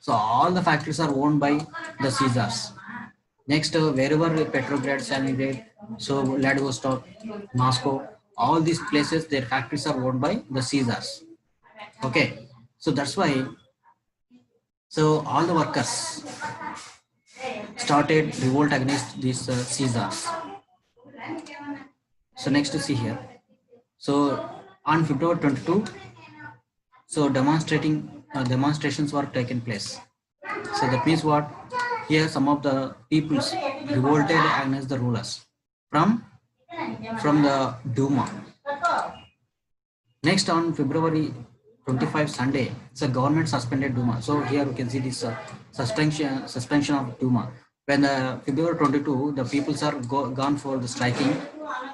So all the factories are owned by the Caesars. Next, wherever Petrograd, Stalingrad, so Vladivostok, Moscow, all these places, their factories are owned by the Caesars. Okay, so that's why. So all the workers started revolt against these Caesars. So next to see here. So on February 22, so demonstrations were taken place. So that means what? Here some of the peoples revolted against the rulers from the Duma. Next on February 25 Sunday, so government suspended Duma. So here you can see this suspension of Duma. When February 22, the peoples are gone for the striking,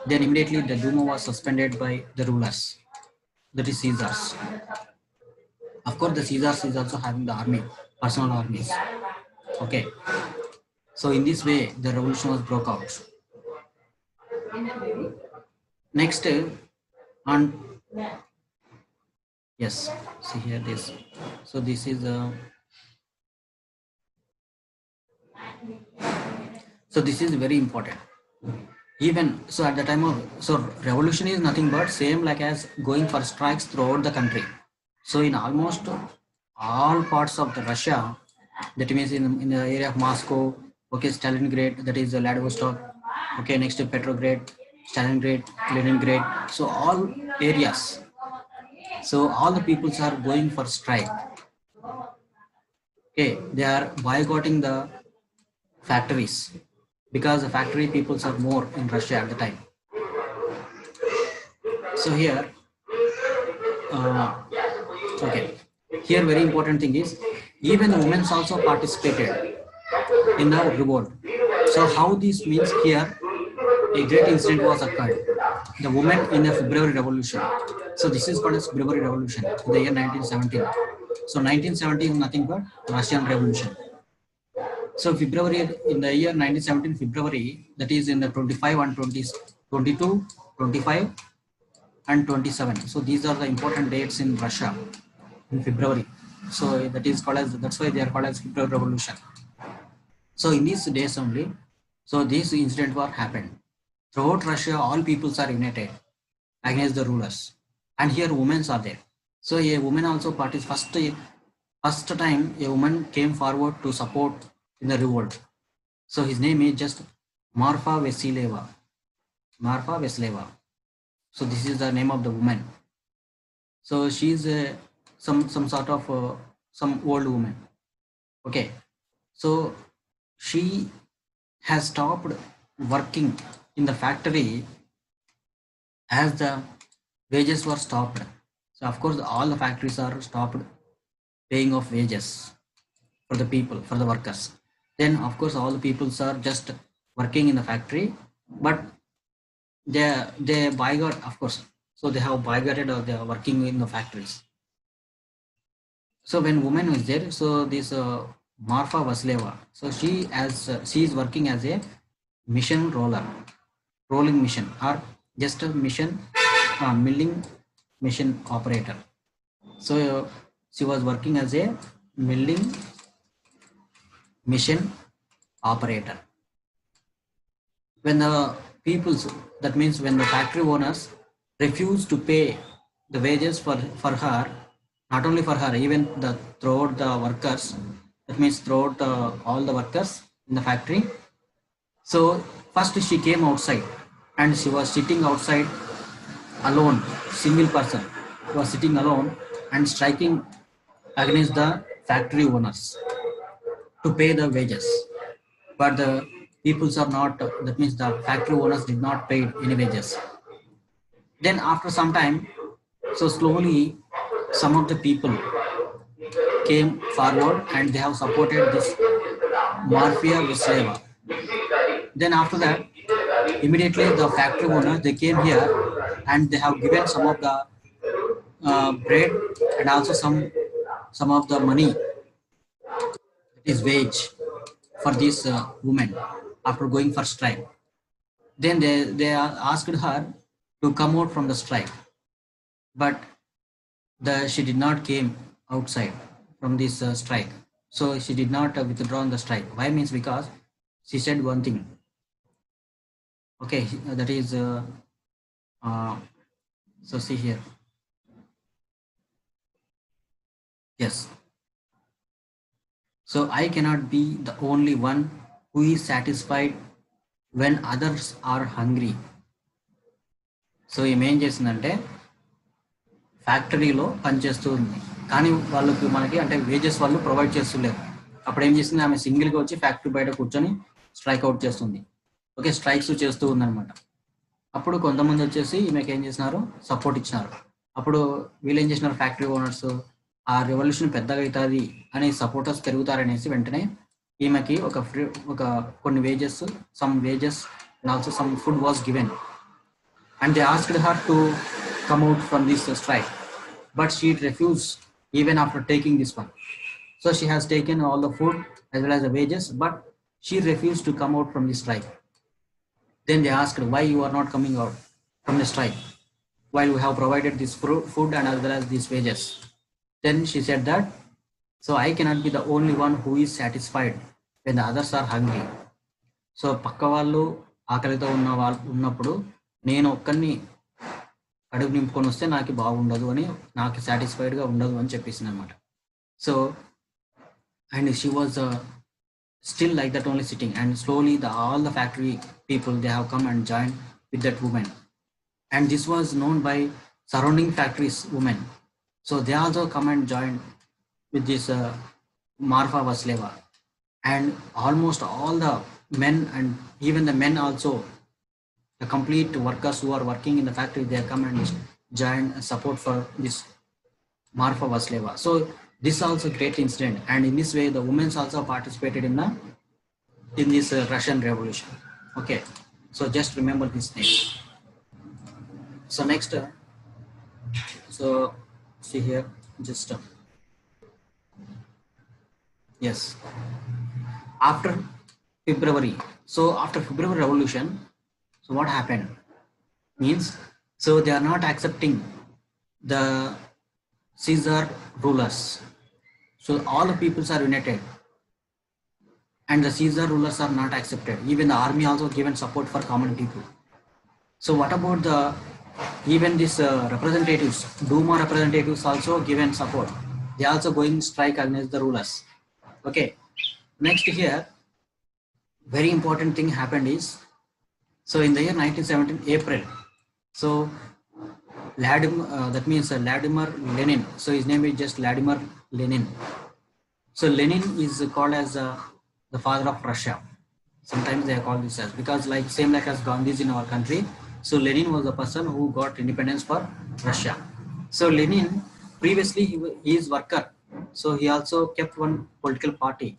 then immediately the Duma was suspended by the rulers, that is Caesars. Of course, the Caesars is also having the army, personal armies. Okay, so in this way, the revolution was broke out. Next, on yes, see here this. So this is so this is very important. Even so, at the time of so revolution is nothing but same like as going for strikes throughout the country. So in almost all parts of the Russia, that means in the area of Moscow, okay, Stalingrad, that is Vladivostok, okay, next to Petrograd, Stalingrad, Leningrad. So all areas. So all the peoples are going for strike. Okay, they are boycotting the factories because the factory peoples are more in Russia at the time. So here, uh, okay, here very important thing is even the women also participated in the revolt. So how this means here a great incident was occurred. The women in the February Revolution. So this is called as February Revolution in the year 1917. So 1917 is nothing but Russian Revolution. So February in the year 1917 February, that is in the 25 and 20, 22, 25 and 27. So these are the important dates in Russia in February. So that is called as, that's why they are called as February Revolution. So in these days only, so this incident war happened. Throughout Russia, all peoples are united against the rulers, and here women are there. So a woman also participated. First time a woman came forward to support in the revolt. So his name is just Marfa Vasileva. Marfa Vasileva. So this is the name of the woman. So she is some sort of some old woman. Okay. So she has stopped working in the factory as the wages were stopped. So of course all the factories are stopped paying of wages for the people, for the workers. Then of course all the peoples are just working in the factory, but they boycott, of course. So they have boycotted or they are working in the factories. So when woman was there, so this Marfa Vasileva, so she is working as a mission roller, rolling mission, or just a mission milling machine operator. So she was working as a milling machine operator. When the peoples, that means when the factory owners refuse to pay the wages for her, not only for her, even the throughout the workers, that means throughout all the workers in the factory. So first she came outside and she was sitting outside alone, single person. She was sitting alone and striking against the factory owners to pay the wages. But the peoples are not, that means the factory owners did not pay any wages. Then after some time, so slowly some of the people came forward and they have supported this Marfia Vasileva. Then after that, immediately the factory owners they came here and they have given some of the bread and also some of the money, that is wage, for this woman after going for strike. Then they asked her to come out from the strike, but she did not came outside from this strike. So she did not withdraw on the strike. Why? Means because she said one thing. Okay, that is uh, so see here. Yes. So I cannot be the only one who is satisfied when others are hungry. So ఈమె ఏం చేసిందంటే ఫ్యాక్టరీలో పనిచేస్తూ ఉంది, కానీ వాళ్ళకి మనకి అంటే వేజెస్ వాళ్ళు ప్రొవైడ్ చేస్తలేరు. అప్పుడు ఏం చేసింది, ఆమె సింగిల్గా వచ్చి ఫ్యాక్టరీ బయట కూర్చొని స్ట్రైక్ అవుట్ చేస్తుంది. ఓకే, స్ట్రైక్స్ చేస్తూ ఉందన్నమాట. అప్పుడు కొంతమంది వచ్చేసి ఈమెకి ఏం చేసినారు, సపోర్ట్ ఇచ్చినారు. అప్పుడు వీళ్ళు ఏం చేసినారు, ఫ్యాక్టరీ ఓనర్స్ ఆ రెవల్యూషన్ పెద్దగా అవుతుంది అని సపోర్టర్స్ పెరుగుతారనేసి వెంటనే ఈమెకి ఒక కొన్ని wages, some wages and also some food was given. And they asked her to come out from this strike, but she refused even after taking this one. So she has taken all the food as well as the wages, but she refused to come out from the strike. Then they asked, why you are not coming out from the strike while we have provided this food and as well as these wages? Then she said that, so I cannot be the only one who is satisfied when the others are hungry. So పక్క వాళ్ళు ఆకలితో ఉన్నప్పుడు నేను ఒక్కరిని అడుగు నింపుకొని వస్తే నాకు బాగుండదు అని, నాకు సాటిస్ఫైడ్గా ఉండదు అని చెప్పేసింది అనమాట. So and she was still like that only sitting, and slowly all the factory people they have come and join with that women, and this was known by surrounding factories women. So they also come and join with this Marfa Vasleva, and almost all the men and even the men also, the complete workers who are working in the factory, they come and join support for this Marfa Vasleva. So this also great incident, and in this way the women also participated in this Russian Revolution. Okay, so just remember this name. So next, so see here, just yes, after February. So after February Revolution, so what happened means, so they are not accepting the Caesar rulers. So all the peoples are united, and the Caesar rulers are not accepted. Even the army also given support for common people. So what about the even these representatives, Duma representatives also given support. They also going strike against the rulers. Okay, next here, very important thing happened is, so in the year 1917 April, so that means Vladimir Lenin. So his name is just Vladimir Lenin. So Lenin is called as the father of Russia. Sometimes they are called this as, because like same like as Gandhi's in our country. So Lenin was the person who got independence for Russia. So Lenin previously he is worker. So he also kept one political party.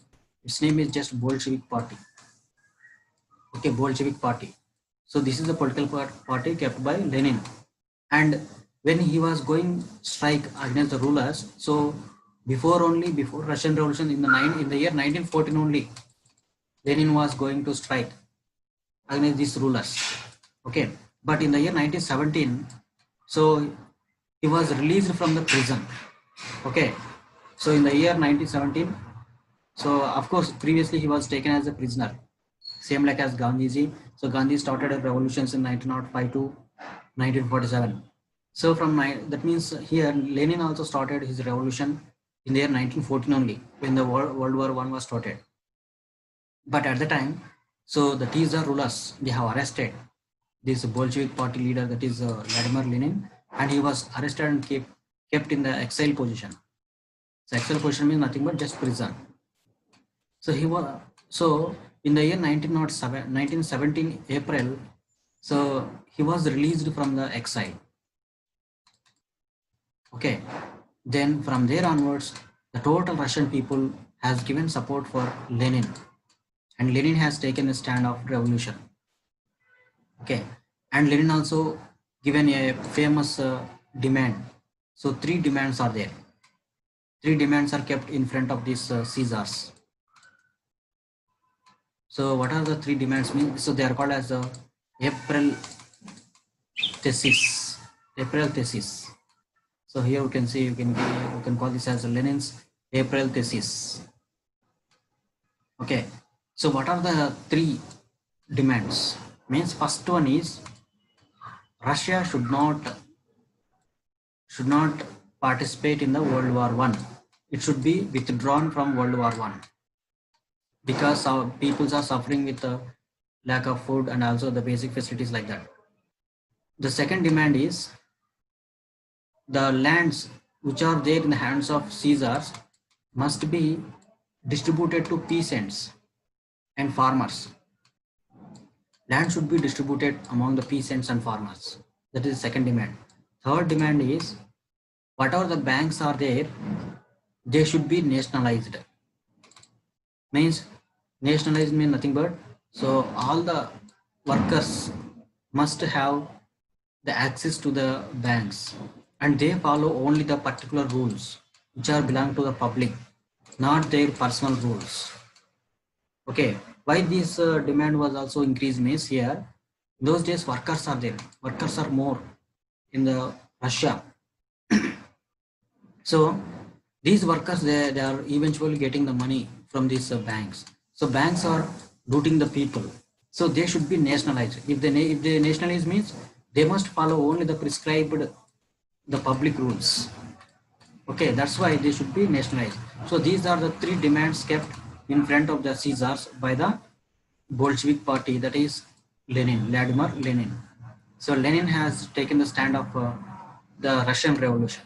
Its name is just Bolshevik Party. Okay, Bolshevik Party. So this is the political party kept by Lenin. And when he was going strike against the rulers, so before Russian Revolution in the year 1914 only, Lenin was going to strike against these rulers. Okay, but in the year 1917, so he was released from the prison. Okay, so in the year 1917, so of course previously he was taken as a prisoner, same like as Gandhiji. So Gandhi started revolutions in 1905 to 1947. So from that means here Lenin also started his revolution in the year 1914 only, when the World War I was started. But at the time, so the Tsar rulers, they have arrested this Bolshevik party leader, that is Vladimir Lenin, and he was arrested and kept in the exile position. So exile position means nothing but just prison. So he was, so in the year 1917 April, so he was released from the exile. Okay, then from there onwards, the total Russian people has given support for Lenin, and Lenin has taken a stand of revolution. Okay, and Lenin also given a famous demand. So 3 demands are there. 3 demands are kept in front of these Caesars. So what are the 3 demands mean? So they are called as the April thesis. April thesis. So here you can see, you can call this as Lenin's April thesis. Okay, so what are the three demands? Means first one is Russia should not participate in the World War One. It should be withdrawn from World War One because our peoples are suffering with the lack of food and also the basic facilities like that. The second demand is the lands which are there in the hands of Caesars must be distributed to peasants and farmers. Land should be distributed among the peasants and farmers. That is the second demand. Third demand is whatever the banks are there, they should be nationalized. Means nationalized means nothing but so all the workers must have the access to the banks and they follow only the particular rules which are belong to the public, not their personal rules. Okay, why this demand was also increased means here in those days workers are there, workers are more in the Russia. So these workers they are eventually getting the money from these banks. So banks are looting the people. So they should be nationalized. If they nationalize means they must follow only the prescribed the public rules. Okay, that's why they should be nationalized. So these are the three demands kept in front of the Caesars by the Bolshevik party, that is Lenin, Vladimir Lenin. So Lenin has taken the stand of the Russian Revolution.